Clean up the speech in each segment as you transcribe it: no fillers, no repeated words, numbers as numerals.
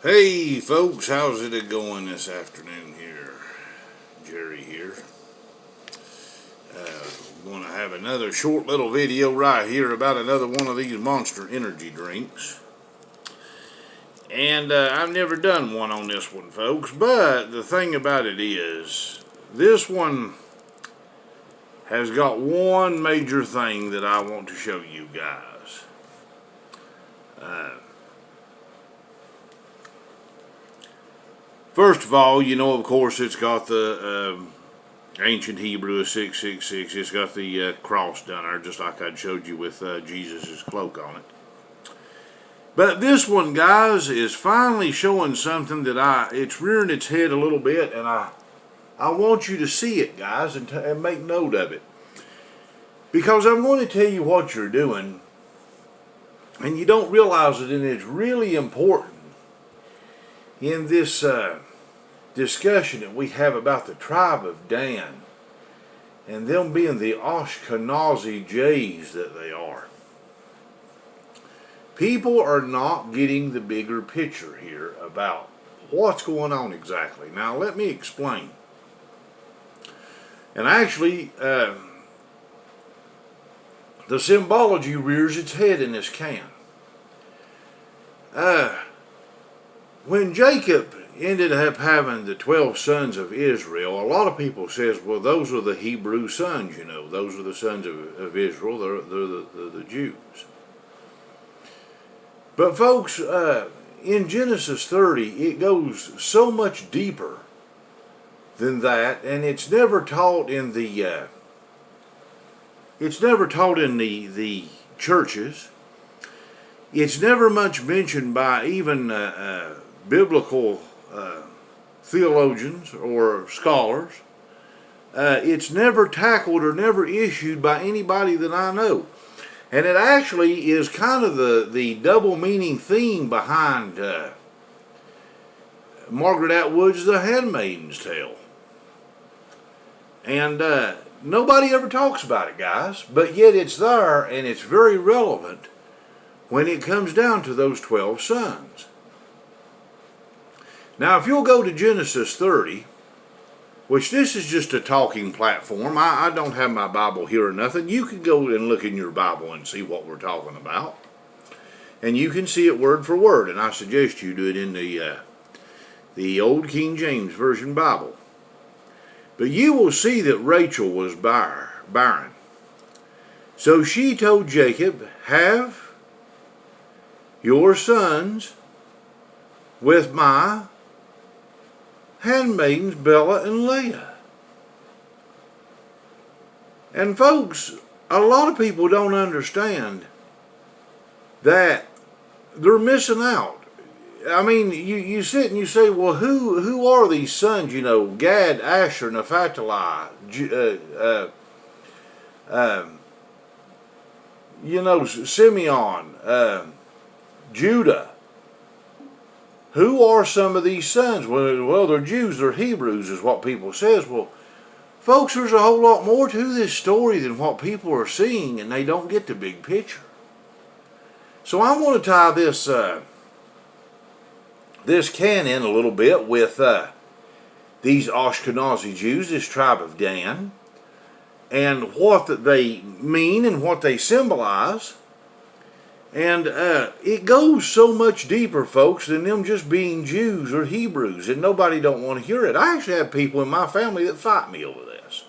Hey folks, how's it going this afternoon here? Jerry here. I'm going to have another short little video right here about another one of these Monster energy drinks. And I've never done one on this one, folks, but the thing about it is, this one has got one major thing that I want to show you guys. First of all, you know, of course, it's got the ancient Hebrew of 666. It's got the cross down there, just like I showed you with Jesus' cloak on it. But this one, guys, is finally showing something that it's rearing its head a little bit, and I want you to see it, guys, and make note of it. Because I'm going to tell you what you're doing, and you don't realize it, and it's really important in this discussion that we have about the tribe of Dan and them being the Ashkenazi Jays that they are. People are not getting the bigger picture here about what's going on exactly. Now let me explain. And actually, the symbology rears its head in this can. When Jacob ended up having the 12 sons of Israel, a lot of people says, well, those are the Hebrew sons, you know. Those are the sons of Israel. They're the Jews. But folks, in Genesis 30, it goes so much deeper than that, and it's never taught in the churches. It's never much mentioned by even biblical theologians or scholars. It's never tackled or never issued by anybody that I know. And it actually is kind of the double meaning theme behind Margaret Atwood's The Handmaidens Tale. And nobody ever talks about it, guys, but yet it's there, and it's very relevant when it comes down to those 12 sons. Now, if you'll go to Genesis 30, which this is just a talking platform. I don't have my Bible here or nothing. You can go and look in your Bible and see what we're talking about. And you can see it word for word. And I suggest you do it in the old King James Version Bible. But you will see that Rachel was barren. So she told Jacob, have your sons with my handmaidens Bella and Leah. And folks, a lot of people don't understand that they're missing out. I mean, you sit and you say, well, who are these sons? You know, Gad, Asher, Naphtali, Simeon, Judah. Who are some of these sons? Well, they're Jews, they're Hebrews, is what people says. Well, folks, there's a whole lot more to this story than what people are seeing, and they don't get the big picture. So I want to tie this can in a little bit with these Ashkenazi Jews, this tribe of Dan, and what that they mean and what they symbolize. And it goes so much deeper, folks, than them just being Jews or Hebrews, and nobody don't want to hear it. I actually have people in my family that fight me over this.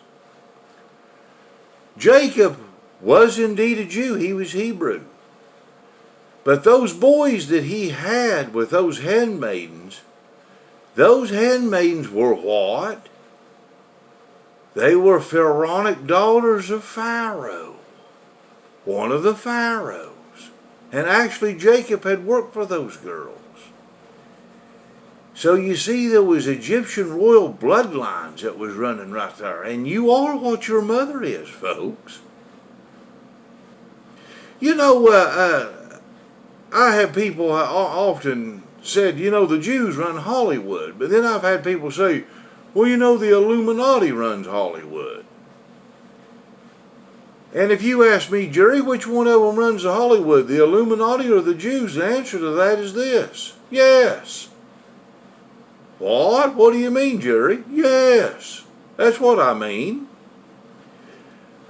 Jacob was indeed a Jew. He was Hebrew. But those boys that he had with those handmaidens were what? They were Pharaonic daughters of Pharaoh. One of the Pharaohs. And actually Jacob had worked for those girls. So you see, there was Egyptian royal bloodlines that was running right there. And you are what your mother is, folks. You know, I have people often said, you know, the Jews run Hollywood. But then I've had people say, well, you know, the Illuminati runs Hollywood. And if you ask me, Jerry, which one of them runs the Hollywood, the Illuminati or the Jews? The answer to that is this: yes. What? What do you mean, Jerry? Yes, that's what I mean.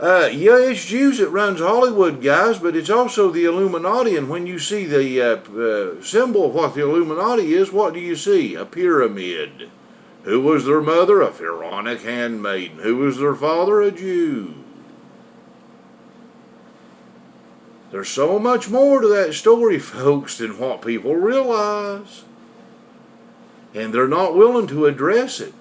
Yeah, it's Jews that runs Hollywood, guys, but it's also the Illuminati. And when you see the symbol of what the Illuminati is, what do you see? A pyramid. Who was their mother? A Pharaonic handmaiden. Who was their father? A Jew. There's so much more to that story, folks, than what people realize. And they're not willing to address it.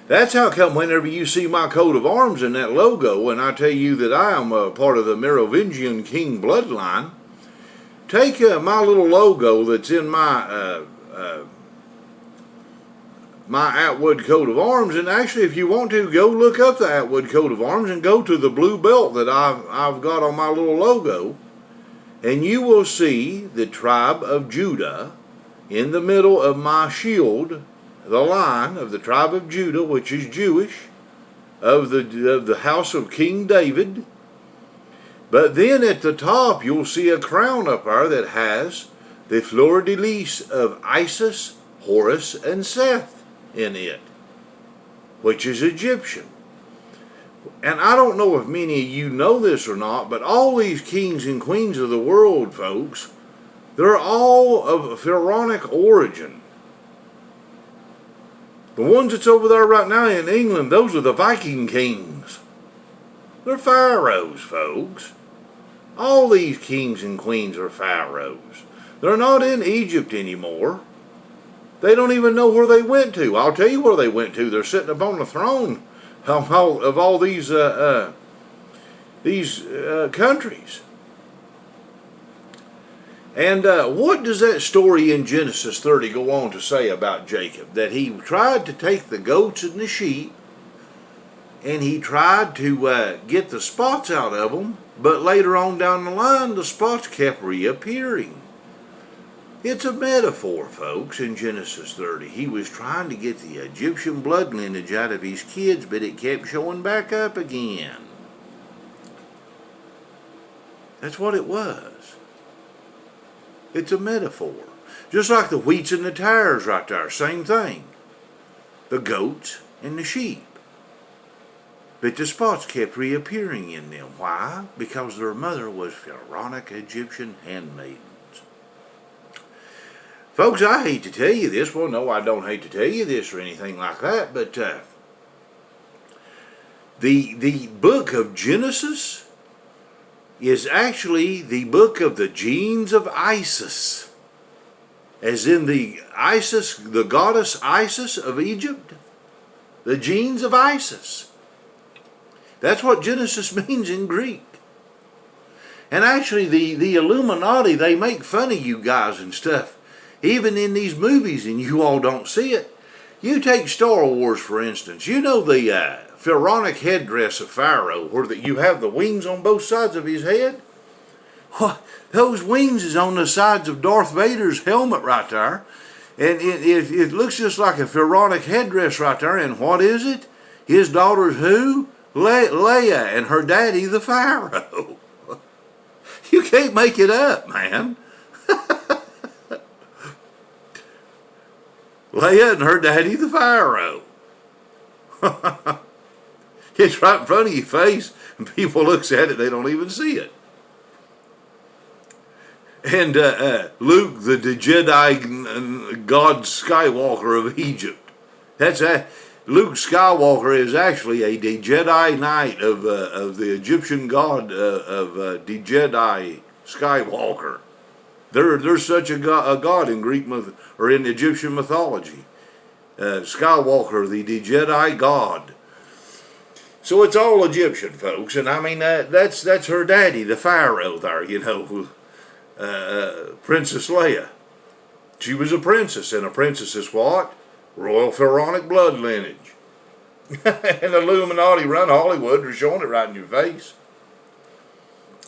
That's how come whenever you see my coat of arms and that logo, and I tell you that I am a part of the Merovingian King Bloodline, take my little logo that's in my Atwood coat of arms, and actually if you want to, go look up the Atwood coat of arms and go to the blue belt that I've got on my little logo, and you will see the tribe of Judah in the middle of my shield, the line of the tribe of Judah, which is Jewish, of the house of King David. But then at the top you'll see a crown up there that has the fleur de lis of Isis, Horus, and Seth in it, which is Egyptian. And I don't know if many of you know this or not, but all these kings and queens of the world, folks, they're all of pharaonic origin. The ones that's over there right now in England, those are the Viking kings. They're pharaohs, folks. All these kings and queens are pharaohs. They're not in Egypt anymore. They don't even know where they went to. I'll tell you where they went to. They're sitting upon the throne of all these countries. And what does that story in Genesis 30 go on to say about Jacob? That he tried to take the goats and the sheep, and he tried to get the spots out of them, but later on down the line, the spots kept reappearing. It's a metaphor, folks, in Genesis 30. He was trying to get the Egyptian blood lineage out of his kids, but it kept showing back up again. That's what it was. It's a metaphor. Just like the wheats and the tares right there, same thing. The goats and the sheep. But the spots kept reappearing in them. Why? Because their mother was Pharaonic Egyptian handmaidens. Folks, I hate to tell you this. Well, no, I don't hate to tell you this or anything like that, but the book of Genesis is actually the book of the genes of Isis, as in the Isis, the goddess Isis of Egypt, the genes of Isis. That's what Genesis means in Greek. And actually the Illuminati, they make fun of you guys and stuff, even in these movies, and you all don't see it. You take Star Wars, for instance. You know the pharaonic headdress of Pharaoh, where you have the wings on both sides of his head? What? Those wings is on the sides of Darth Vader's helmet right there. And it looks just like a pharaonic headdress right there. And what is it? His daughter's who? Leia, and her daddy, the Pharaoh. You can't make it up, man. Leia and her daddy, the Pharaoh. It's right in front of your face, and people looks at it, they don't even see it. And Luke, the Jedi God Skywalker of Egypt. That's Luke Skywalker is actually a Jedi Knight of the Egyptian god of the Jedi Skywalker. There's such a god in Greek or in Egyptian mythology. Skywalker, the Jedi god. So it's all Egyptian, folks, and I mean that's her daddy, the Pharaoh there, you know, Princess Leia. She was a princess, and a princess is what? Royal Pharaonic blood lineage. And Illuminati run Hollywood, they're showing it right in your face.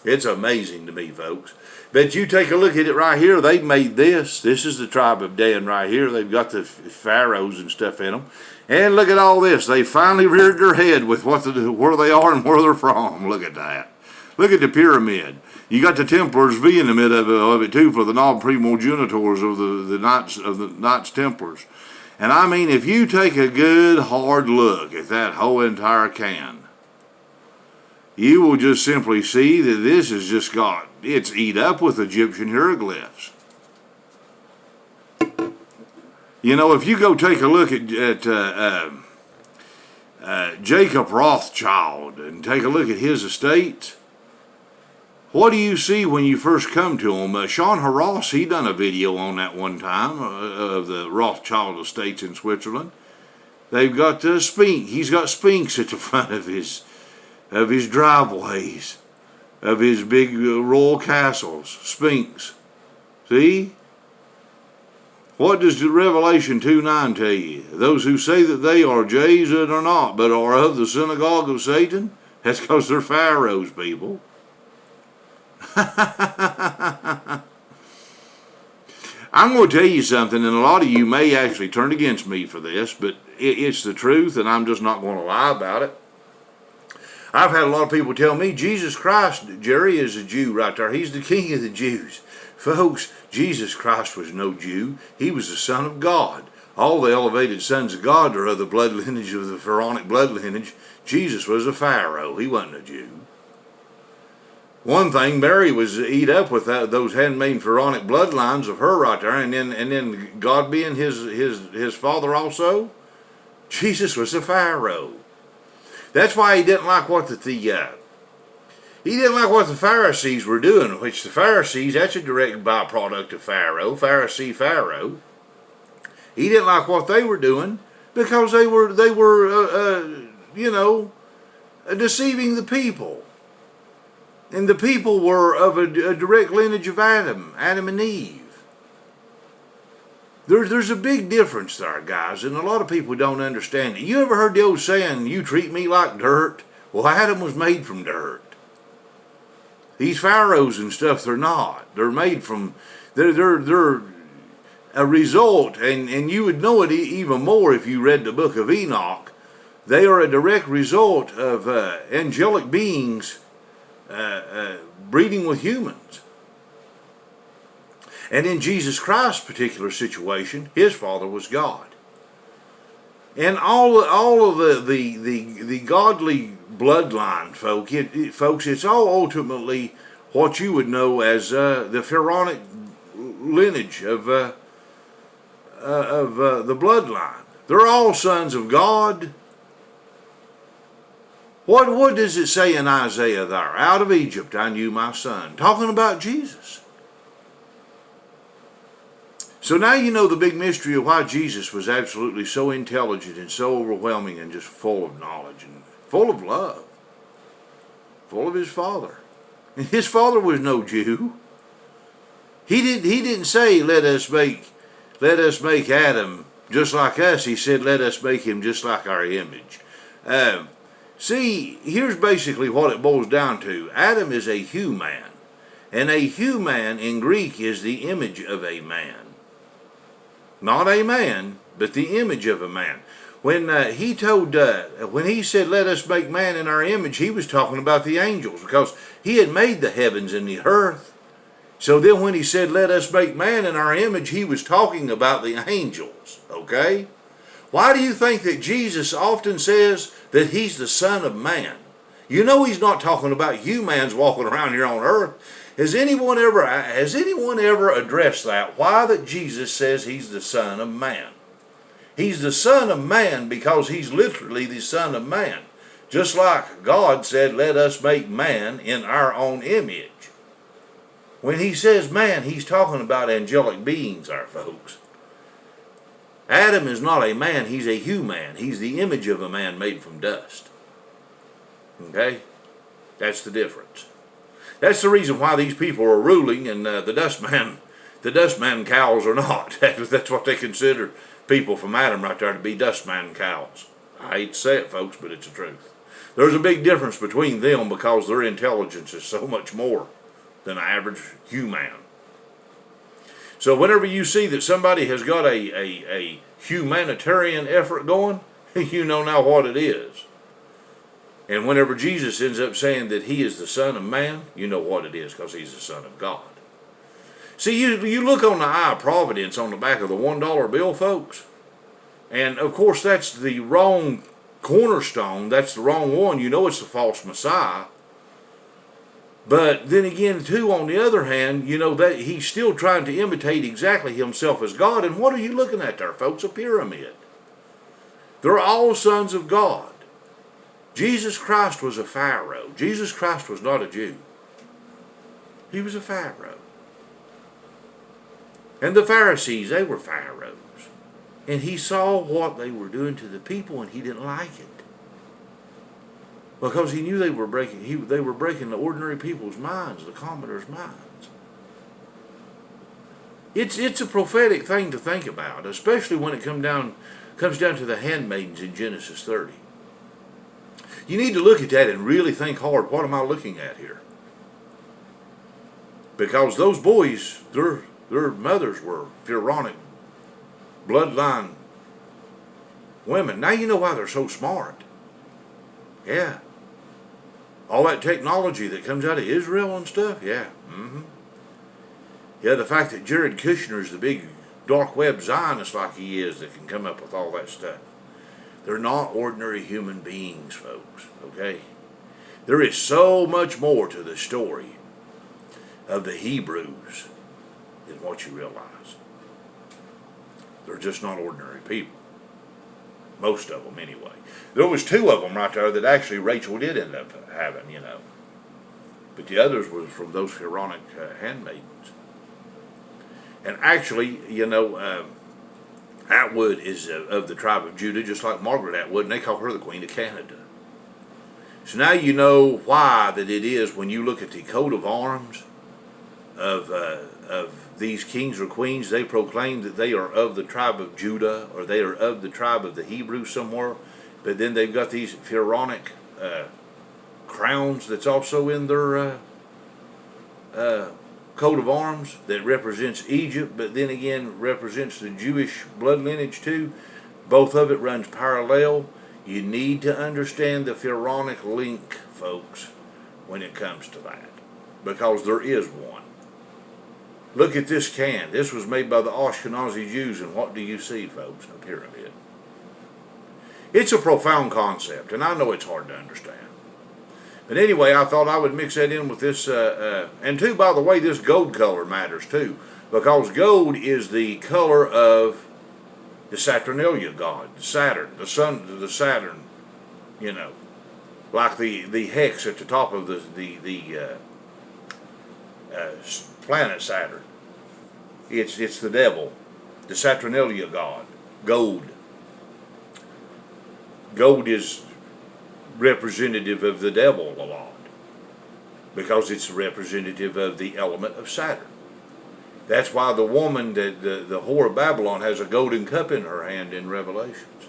It's amazing to me, folks. But you take a look at it right here. They've made this. This is the tribe of Dan right here. They've got the pharaohs and stuff in them. And look at all this. They finally reared their head with where they are and where they're from. Look at that. Look at the pyramid. You got the Templars V in the middle of it too, for the non-primogenitors of the Knights Templars. And I mean, if you take a good hard look at that whole entire can, you will just simply see that this has just got, it's eat up with Egyptian hieroglyphs. You know, if you go take a look at Jacob Rothschild and take a look at his estate, what do you see when you first come to him? Sean Harras, he done a video on that one time of the Rothschild estates in Switzerland. They've got the Sphinx. He's got Sphinx at the front of his driveways, of his big royal castles. Sphinx. See? What does the Revelation 2:9 tell you? Those who say that they are Jays that are not, but are of the synagogue of Satan, that's because they're Pharaohs, people. I'm going to tell you something, and a lot of you may actually turn against me for this, but it's the truth, and I'm just not going to lie about it. I've had a lot of people tell me, Jesus Christ, Jerry, is a Jew right there. He's the king of the Jews. Folks, Jesus Christ was no Jew. He was the Son of God. All the elevated sons of God are of the blood lineage of the Pharaonic blood lineage. Jesus was a Pharaoh. He wasn't a Jew. One thing, Mary was eat up with those handmaid Pharaonic bloodlines of her right there, and then God being his father also. Jesus was a Pharaoh. That's why he didn't like what the Pharisees were doing. Which the Pharisees, that's a direct byproduct of Pharaoh, Pharaoh. He didn't like what they were doing because they were deceiving the people. And the people were of a direct lineage of Adam and Eve. There's a big difference there, guys, and a lot of people don't understand it. You ever heard the old saying, you treat me like dirt? Well, Adam was made from dirt. These pharaohs and stuff, they're not. They're made from, they're a result, and you would know it even more if you read the book of Enoch. They are a direct result of angelic beings breeding with humans. And in Jesus Christ's particular situation, his father was God. And all of the godly bloodline, folks, it's all ultimately what you would know as the Pharaonic lineage of the bloodline. They're all sons of God. What does it say in Isaiah there? Out of Egypt I knew my son. Talking about Jesus. So now you know the big mystery of why Jesus was absolutely so intelligent and so overwhelming and just full of knowledge and full of love. Full of his Father. And his Father was no Jew. He didn't say, let us make Adam just like us. He said, let us make him just like our image. See, here's basically what it boils down to. Adam is a human. And a human in Greek is the image of a man. Not a man, but the image of a man. When he said, let us make man in our image, he was talking about the angels because he had made the heavens and the earth. So then when he said, let us make man in our image, he was talking about the angels, okay? Why do you think that Jesus often says that he's the Son of Man? You know he's not talking about humans walking around here on earth. Has anyone ever addressed that? Why that Jesus says he's the Son of Man? He's the Son of Man because he's literally the Son of Man. Just like God said, let us make man in our own image. When he says man, he's talking about angelic beings, our folks. Adam is not a man, he's a human. He's the image of a man made from dust. Okay? That's the difference. That's the reason why these people are ruling and the dustman cows are not. That's what they consider people from Adam right there to be dustman cows. I hate to say it, folks, but it's the truth. There's a big difference between them because their intelligence is so much more than an average human. So whenever you see that somebody has got a humanitarian effort going, you know now what it is. And whenever Jesus ends up saying that he is the Son of Man, you know what it is, because he's the Son of God. See, you look on the eye of providence on the back of the $1 bill, folks, and of course that's the wrong cornerstone. That's the wrong one. You know it's the false Messiah. But then again, too, on the other hand, you know that he's still trying to imitate exactly himself as God. And what are you looking at there, folks? A pyramid. They're all sons of God. Jesus Christ was a Pharaoh. Jesus Christ was not a Jew. He was a Pharaoh. And the Pharisees, they were Pharaohs. And he saw what they were doing to the people, and he didn't like it. Because he knew they were breaking the ordinary people's minds, the commoners' minds. It's a prophetic thing to think about, especially when it comes down to the handmaidens in Genesis 30. You need to look at that and really think hard, what am I looking at here? Because those boys, their mothers were Pharaonic bloodline women. Now you know why they're so smart. Yeah. All that technology that comes out of Israel and stuff, yeah. Yeah, the fact that Jared Kushner's the big dark web Zionist like he is that can come up with all that stuff. They're not ordinary human beings, folks, okay? There is so much more to the story of the Hebrews than what you realize. They're just not ordinary people. Most of them, anyway. There was 2 of them right there that actually Rachel did end up having, you know. But the others was from those Pharaonic handmaidens. And actually, you know, Atwood is of the tribe of Judah, just like Margaret Atwood, and they call her the Queen of Canada. So now you know why that it is when you look at the coat of arms of these kings or queens, they proclaim that they are of the tribe of Judah, or they are of the tribe of the Hebrews somewhere, but then they've got these Pharaonic crowns that's also in their coat of arms that represents Egypt, but then again represents the Jewish blood lineage too. Both of it runs parallel. You need to understand the Pharaonic link, folks, when it comes to that, because there is one. Look at this can. This was made by the Ashkenazi Jews, and what do you see, folks? A pyramid. It's a profound concept, and I know it's hard to understand. But anyway, I thought I would mix that in with this, and too, by the way, this gold color matters too, because gold is the color of the Saturnalia god, Saturn, the sun, the Saturn, you know, like the hex at the top of the planet Saturn. It's the devil, the Saturnalia god, gold. Gold is representative of the devil a lot, because it's representative of the element of Saturn. That's why the woman, the whore of Babylon, has a golden cup in her hand in Revelations.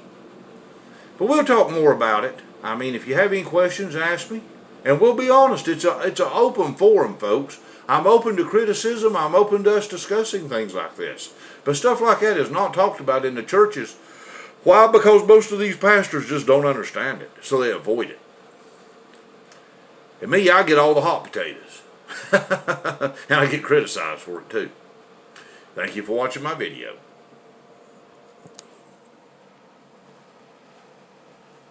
But we'll talk more about it. I mean, if you have any questions, ask me. And we'll be honest, it's an open forum, folks. I'm open to criticism. I'm open to us discussing things like this. But stuff like that is not talked about in the churches. Why? Because most of these pastors just don't understand it, so they avoid it. And me, I get all the hot potatoes. And I get criticized for it too. Thank you for watching my video.